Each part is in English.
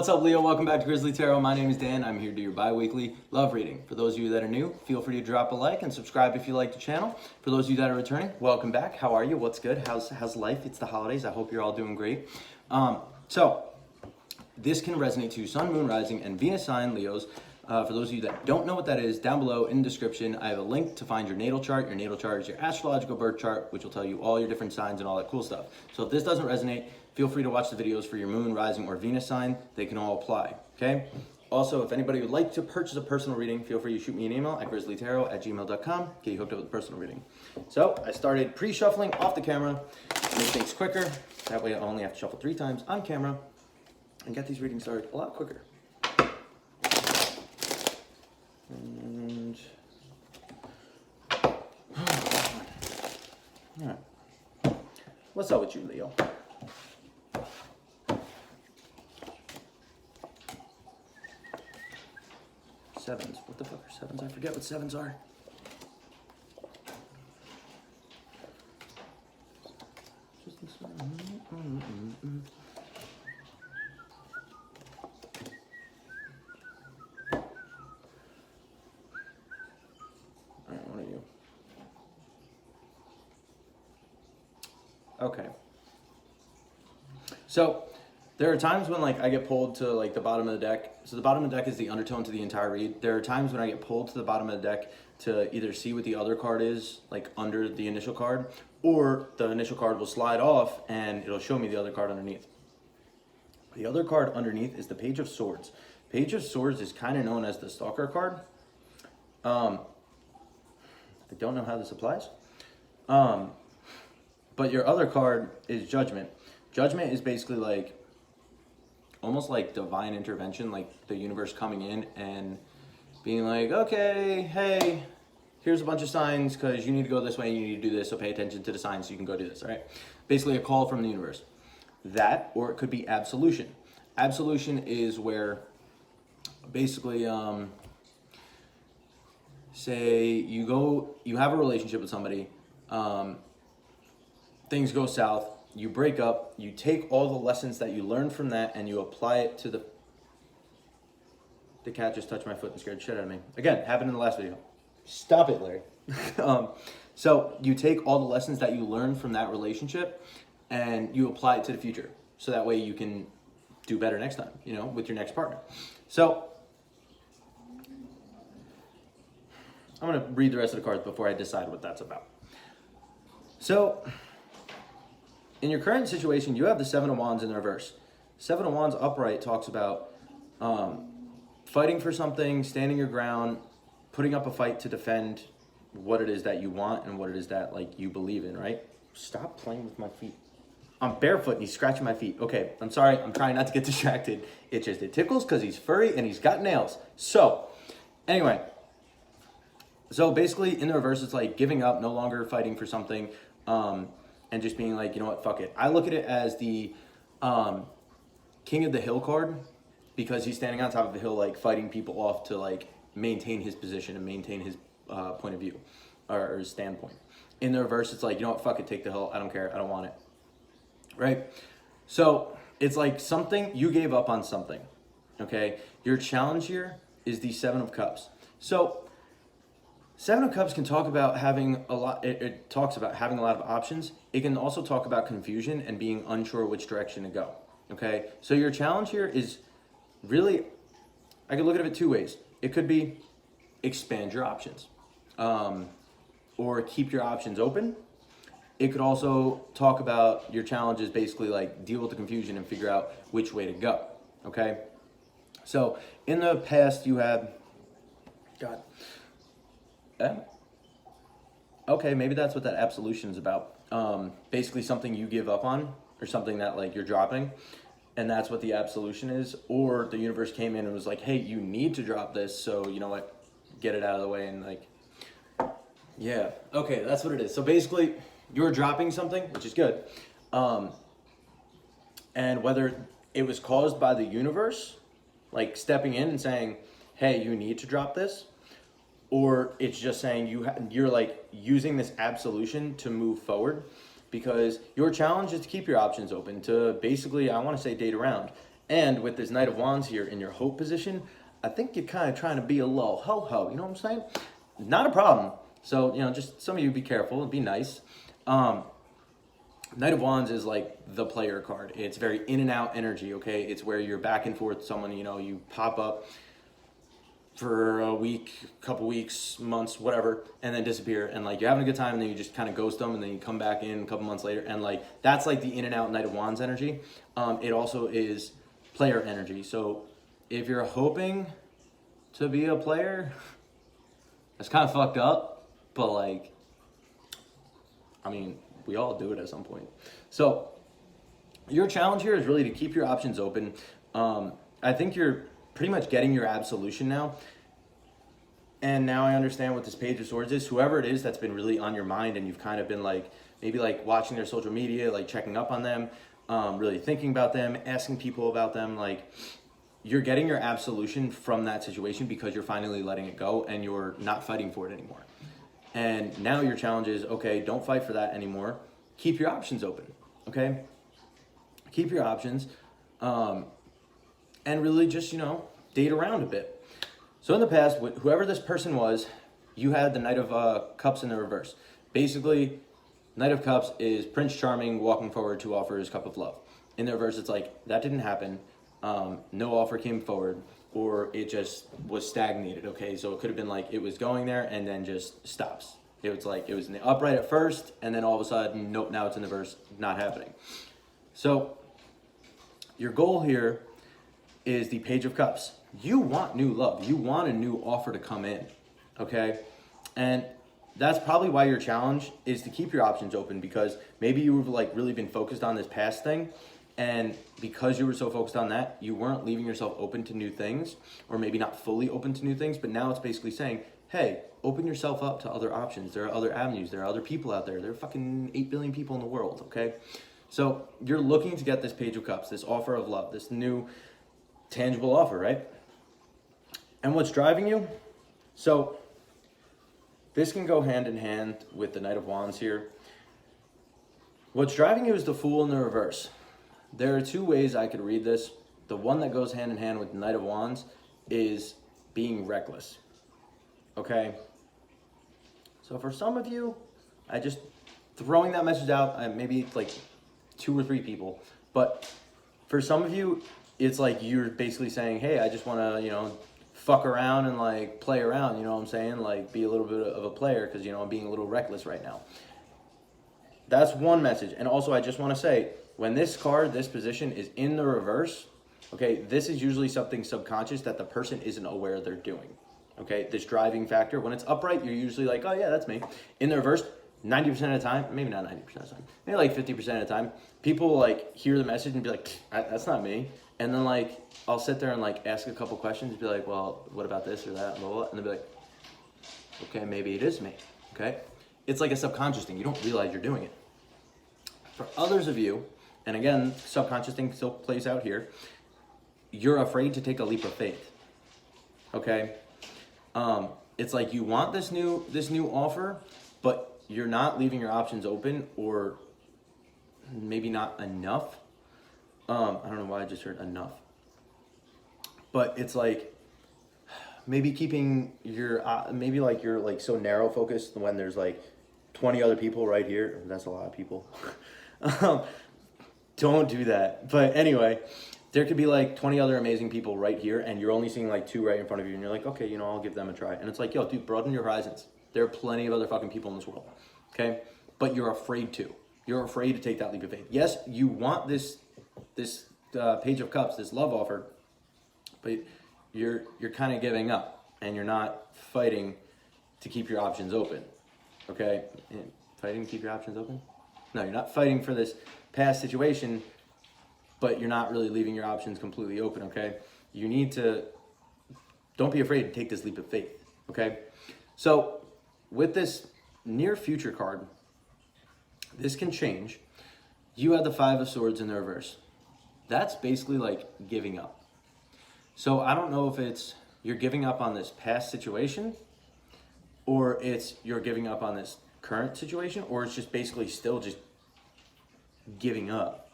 What's up, Leo? Welcome back to Grizzly Tarot. My name is Dan. I'm here to do your bi-weekly love reading. For those of you that are new, feel free to drop a like and subscribe if you like the channel. For those of you that are returning, welcome back. How are you? What's good? How's life? It's the holidays. I hope you're all doing great. So this can resonate to Sun, Moon, Rising, and Venus sign Leos. For those of you that don't know what that is, down below in the description, I have a link to find your natal chart. Your natal chart is your astrological birth chart, which will tell you all your different signs and all that cool stuff. So if this doesn't resonate, feel free to watch the videos for your moon, rising, or Venus sign. They can all apply, okay? Also, if anybody would like to purchase a personal reading, feel free to shoot me an email at grizzlytarot@gmail.com. Get you hooked up with a personal reading. So I started pre-shuffling off the camera to make things quicker. That way I only have to shuffle 3 times on camera and get these readings started a lot quicker. And all right, what's up with you, Leo? Sevens. What the fuck are sevens? I forget what sevens are. Alright, what are you? Okay. So there are times when I get pulled to the bottom of the deck. So the bottom of the deck is the undertone to the entire read. There are times when I get pulled to the bottom of the deck to either see what the other card is under the initial card, or the initial card will slide off and it'll show me the other card underneath. The other card underneath is the Page of Swords. Page of Swords is kind of known as the Stalker card. I don't know how this applies. But your other card is Judgment. Judgment is basically almost like divine intervention, like the universe coming in and being like, okay, hey, here's a bunch of signs because you need to go this way and you need to do this, so pay attention to the signs so you can go do this, all right? Basically a call from the universe. That, or it could be absolution. Absolution is where basically, say you have a relationship with somebody, things go south, you break up, you take all the lessons that you learned from that and you apply it to the cat just touched my foot and scared the shit out of me. Again, happened in the last video. Stop it, Larry. So you take all the lessons that you learned from that relationship and you apply it to the future. So that way you can do better next time, with your next partner. So I'm going to read the rest of the cards before I decide what that's about. So in your current situation, you have the Seven of Wands in the reverse. Seven of Wands upright talks about fighting for something, standing your ground, putting up a fight to defend what it is that you want and what it is that you believe in, right? Stop playing with my feet. I'm barefoot and he's scratching my feet. Okay, I'm sorry. I'm trying not to get distracted. It tickles because he's furry and he's got nails. So anyway, so basically in the reverse, it's like giving up, no longer fighting for something, and just being like, you know what, fuck it. I look at it as the King of the Hill card because he's standing on top of the hill, fighting people off to maintain his position and maintain his point of view or his standpoint. In the reverse, it's like, you know what, fuck it, take the hill. I don't care. I don't want it. Right? So it's like something, you gave up on something. Okay? Your challenge here is the Seven of Cups. So Seven of Cups can talk about having a lot, it talks about having a lot of options. It can also talk about confusion and being unsure which direction to go, okay? So your challenge here is really, I could look at it 2 ways. It could be expand your options or keep your options open. It could also talk about your challenges, basically deal with the confusion and figure out which way to go, okay? So in the past you had, God, okay, maybe that's what that absolution is about. Basically something you give up on or something that you're dropping, and that's what the absolution is. Or the universe came in and was like, hey, you need to drop this, so you know what, get it out of the way and yeah, okay, that's what it is. So basically you're dropping something, which is good. And whether it was caused by the universe, stepping in and saying, hey, you need to drop this, or it's just saying you're using this absolution to move forward, because your challenge is to keep your options open, to basically, I want to say, date around. And with this Knight of Wands here in your hope position, I think you're kind of trying to be a little ho-ho, you know what I'm saying? Not a problem. So, just some of you be careful and be nice. Knight of Wands is like the player card. It's very in and out energy, okay? It's where you're back and forth with someone, you pop up for a week, couple weeks, months, whatever, and then disappear. And like you're having a good time and then you just kind of ghost them and then you come back in a couple months later. And like that's like the in and out Knight of Wands energy. It also is player energy. So if you're hoping to be a player, that's kind of fucked up, but like, we all do it at some point. So your challenge here is really to keep your options open. I think you're pretty much getting your absolution now. And now I understand what this Page of Swords is. Whoever it is that's been really on your mind and you've kind of been like, maybe like watching their social media, like checking up on them, really thinking about them, asking people about them, like you're getting your absolution from that situation because you're finally letting it go and you're not fighting for it anymore. And now your challenge is, okay, don't fight for that anymore. Keep your options open, okay? Keep your options and really just, date around a bit. So in the past, whoever this person was, you had the Knight of Cups in the reverse. Basically, Knight of Cups is Prince Charming walking forward to offer his cup of love. In the reverse, it's like, that didn't happen. No offer came forward, or it just was stagnated, okay? So it could have been like it was going there and then just stops. It was like it was in the upright at first and then all of a sudden, nope, now it's in the reverse, not happening. So your goal here is the Page of Cups. You want new love. You want a new offer to come in, okay? And that's probably why your challenge is to keep your options open, because maybe you've like really been focused on this past thing. And because you were so focused on that, you weren't leaving yourself open to new things, or maybe not fully open to new things. But now it's basically saying, hey, open yourself up to other options. There are other avenues. There are other people out there. There are fucking 8 billion people in the world, okay? So you're looking to get this Page of Cups, this offer of love, this new tangible offer, right? And what's driving you? So this can go hand in hand with the Knight of Wands here. What's driving you is the Fool in the reverse. There are two ways I could read this. The one that goes hand in hand with the Knight of Wands is being reckless, okay? So for some of you, I just throwing that message out, maybe like 2 or 3 people, but for some of you, it's like you're basically saying, hey, I just want to, fuck around and like play around, you know what I'm saying? Like be a little bit of a player because, I'm being a little reckless right now. That's one message. And also I just want to say, when this card, this position is in the reverse, okay, this is usually something subconscious that the person isn't aware they're doing, okay? This driving factor. When it's upright, you're usually like, oh yeah, that's me. In the reverse, 90% of the time, maybe not 90% of the time, maybe like 50% of the time, people will like hear the message and be like, that's not me. And then like, I'll sit there and like ask a couple questions and be like, well, what about this or that, blah, blah, blah. And they'll be like, okay, maybe it is me, okay? It's like a subconscious thing. You don't realize you're doing it. For others of you, and again, subconscious thing still plays out here, you're afraid to take a leap of faith, okay? It's like you want this new offer, but you're not leaving your options open, or maybe not enough. I don't know why I just heard enough. But it's like maybe keeping your, maybe like you're like so narrow focused when there's like 20 other people right here. That's a lot of people. Don't do that. But anyway, there could be like 20 other amazing people right here and you're only seeing like 2 right in front of you and you're like, okay, I'll give them a try. And it's like, yo, dude, broaden your horizons. There are plenty of other fucking people in this world, okay? But you're afraid to. You're afraid to take that leap of faith. Yes, you want this Page of Cups, this love offer, but you're kind of giving up and you're not fighting to keep your options open, okay? And fighting to keep your options open? No, you're not fighting for this past situation, but you're not really leaving your options completely open, okay? You need to, don't be afraid to take this leap of faith, okay? So with this near future card, this can change. You had the 5 of Swords in the reverse. That's basically like giving up. So I don't know if it's you're giving up on this past situation, or it's you're giving up on this current situation, or it's just basically still just giving up.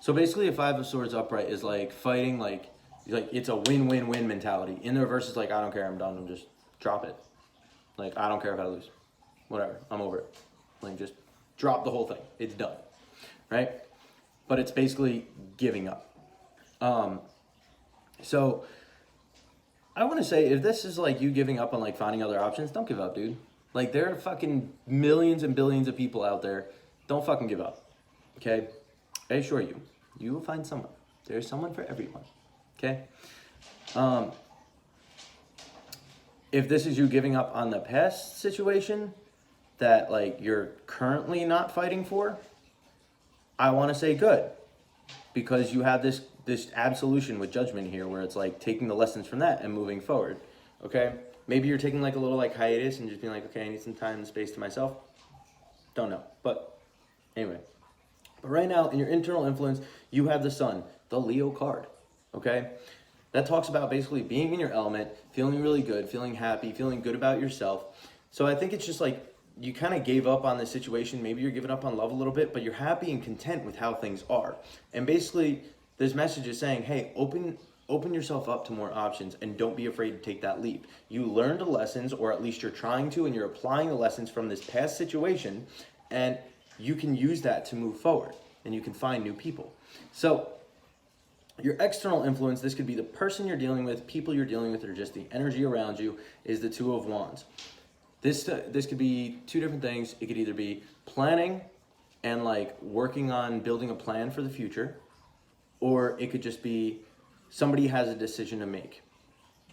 So basically, a Five of Swords upright is like fighting, like it's a win-win-win mentality. In the reverse, it's like, I don't care, I'm done, I'm just drop it. Like, I don't care if I lose. Whatever, I'm over it. Like, just drop the whole thing. It's done, right? But it's basically giving up. So I want to say, if this is like you giving up on like finding other options, don't give up, dude. Like, there are fucking millions and billions of people out there. Don't fucking give up, okay? I assure you, you will find someone. There's someone for everyone, okay? If this is you giving up on the past situation that like you're currently not fighting for, I want to say good, because you have this absolution with judgment here, where it's like taking the lessons from that and moving forward, okay? Maybe you're taking like a little like hiatus and just being like, okay, I need some time and space to myself. Don't know, but anyway. But right now, in your internal influence, you have the Sun, the Leo card, okay? That talks about basically being in your element, feeling really good, feeling happy, feeling good about yourself. So I think it's just like you kind of gave up on this situation. Maybe you're giving up on love a little bit, but you're happy and content with how things are. And basically, this message is saying, hey, open yourself up to more options and don't be afraid to take that leap. You learned the lessons, or at least you're trying to, and you're applying the lessons from this past situation, and you can use that to move forward, and you can find new people. So your external influence, this could be the person you're dealing with, people you're dealing with, or just the energy around you, is the Two of Wands. This could be two different things. It could either be planning and like working on building a plan for the future, or it could just be somebody has a decision to make.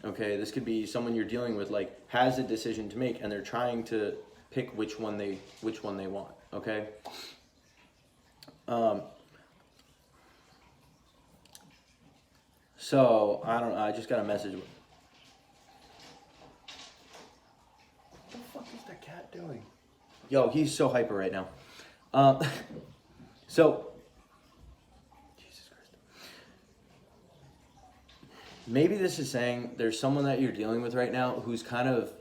Okay, this could be someone you're dealing with like has a decision to make, and they're trying to pick which one they want. Okay. So I don't know. I just got a message. What the fuck is that cat doing? Yo, he's so hyper right now. So Jesus Christ. Maybe this is saying there's someone that you're dealing with right now who's kind of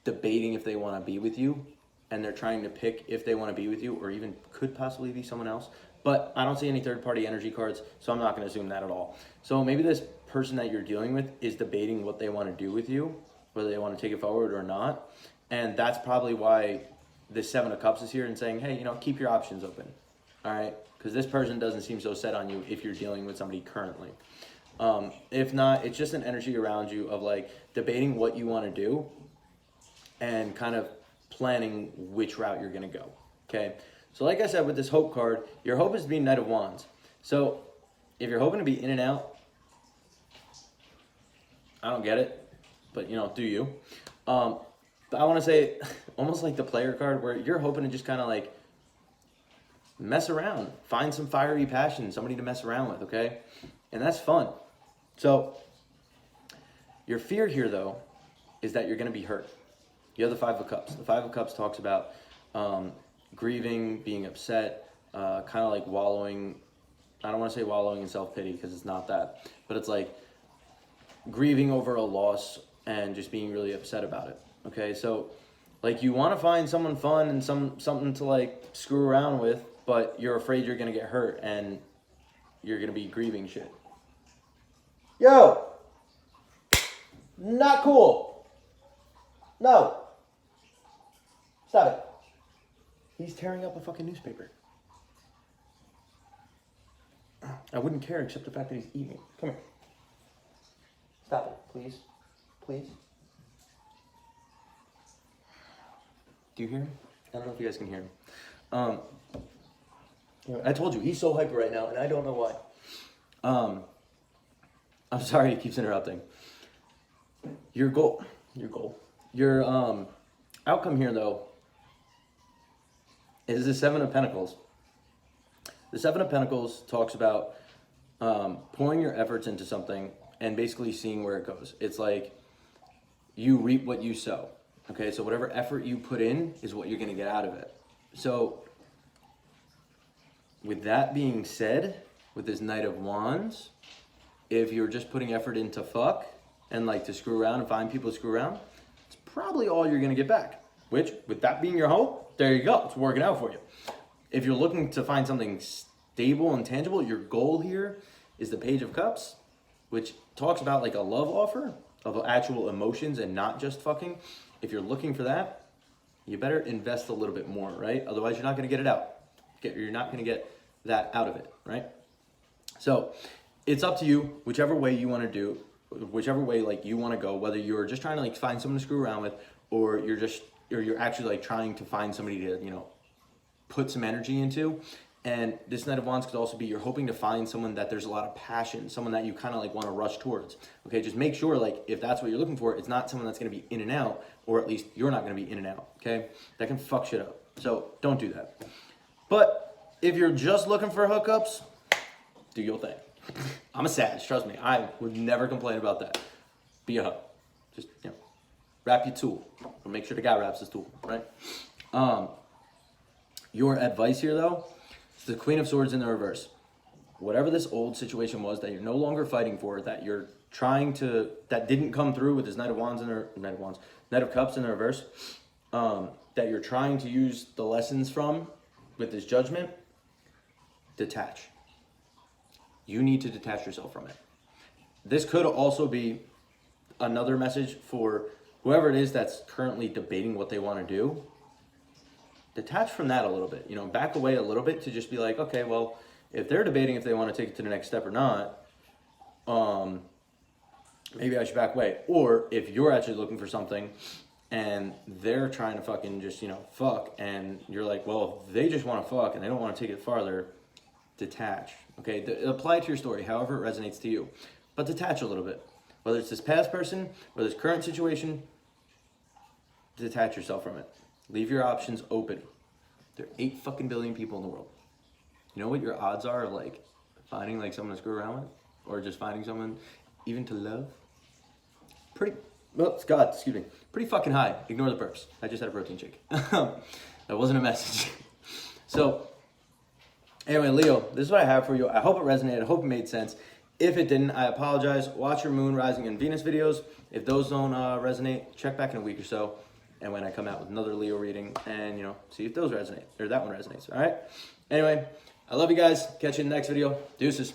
debating if they want to be with you, and they're trying to pick if they want to be with you, or even could possibly be someone else. But I don't see any third-party energy cards, so I'm not going to assume that at all. So maybe this person that you're dealing with is debating what they want to do with you, whether they want to take it forward or not. And that's probably why the Seven of Cups is here and saying, hey, keep your options open, all right? Because this person doesn't seem so set on you if you're dealing with somebody currently. If not, it's just an energy around you of like debating what you want to do and kind of planning which route you're going to go, okay? So like I said, with this Hope card, your hope is to be Knight of Wands. So if you're hoping to be in and out, I don't get it, but do you. But I want to say almost like the player card, where you're hoping to just kind of like mess around, find some fiery passion, somebody to mess around with, okay? And that's fun. So your fear here, though, is that you're going to be hurt. You have the Five of Cups. The Five of Cups talks about grieving, being upset, kind of like wallowing. I don't want to say wallowing in self-pity, because it's not that. But it's like grieving over a loss and just being really upset about it. Okay, so like you want to find someone fun and something to like screw around with, but you're afraid you're going to get hurt and you're going to be grieving shit. Yo! Not cool. No. Stop it. He's tearing up a fucking newspaper. I wouldn't care except the fact that he's eating. Come here. Stop it, please. Please. Do you hear him? I don't know if you guys can hear him. I told you, he's so hyper right now, and I don't know why. I'm sorry he keeps interrupting. Your outcome here, though, is the Seven of Pentacles. The Seven of Pentacles talks about pouring your efforts into something and basically seeing where it goes. It's like you reap what you sow. Okay, so whatever effort you put in is what you're going to get out of it. So with that being said, with this Knight of Wands, if you're just putting effort into fuck and like to screw around and find people to screw around, it's probably all you're going to get back. Which, with that being your hope, there you go. It's working out for you. If you're looking to find something stable and tangible, your goal here is the Page of Cups, which talks about like a love offer of actual emotions and not just fucking. If you're looking for that, you better invest a little bit more, right? Otherwise, you're not going to get it out. You're not going to get that out of it, right? So it's up to you, whichever way you want to do, whichever way like you want to go, whether you're just trying to like find someone to screw around with, or you're actually like trying to find somebody to, you know, put some energy into. And this Knight of Wands could also be you're hoping to find someone that there's a lot of passion, someone that you kind of like want to rush towards. Okay, just make sure like if that's what you're looking for, it's not someone that's going to be in and out, or at least you're not going to be in and out. Okay, that can fuck shit up. So don't do that. But if you're just looking for hookups, do your thing. I'm a Sag, trust me. I would never complain about that. Be a hoe. Just, you know, wrap your tool. Or make sure the guy wraps his tool, right? Your advice here, though, is the Queen of Swords in the reverse. Whatever this old situation was that you're no longer fighting for, that you're trying to, that didn't come through with this Knight of Cups in the reverse, that you're trying to use the lessons from with this Judgment, detach. You need to detach yourself from it. This could also be another message for whoever it is that's currently debating what they want to do. Detach from that a little bit, you know, back away a little bit to just be like, okay, well, if they're debating if they want to take it to the next step or not, maybe I should back away. Or if you're actually looking for something and they're trying to fucking just, you know, fuck, and you're like, well, if they just want to fuck and they don't want to take it farther, detach. Okay, apply it to your story, however it resonates to you, but detach a little bit. Whether it's this past person or this current situation, detach yourself from it. Leave your options open. There are 8 fucking billion people in the world. You know what your odds are of like finding like someone to screw around with, or just finding someone even to love? Pretty fucking high. Ignore the burps. I just had a protein shake. That wasn't a message. So anyway, Leo, this is what I have for you. I hope it resonated. I hope it made sense. If it didn't, I apologize. Watch your Moon, Rising, and Venus videos. If those don't resonate, check back in a week or so, and when I come out with another Leo reading, and, you know, see if those resonate, or that one resonates, all right? Anyway, I love you guys. Catch you in the next video. Deuces.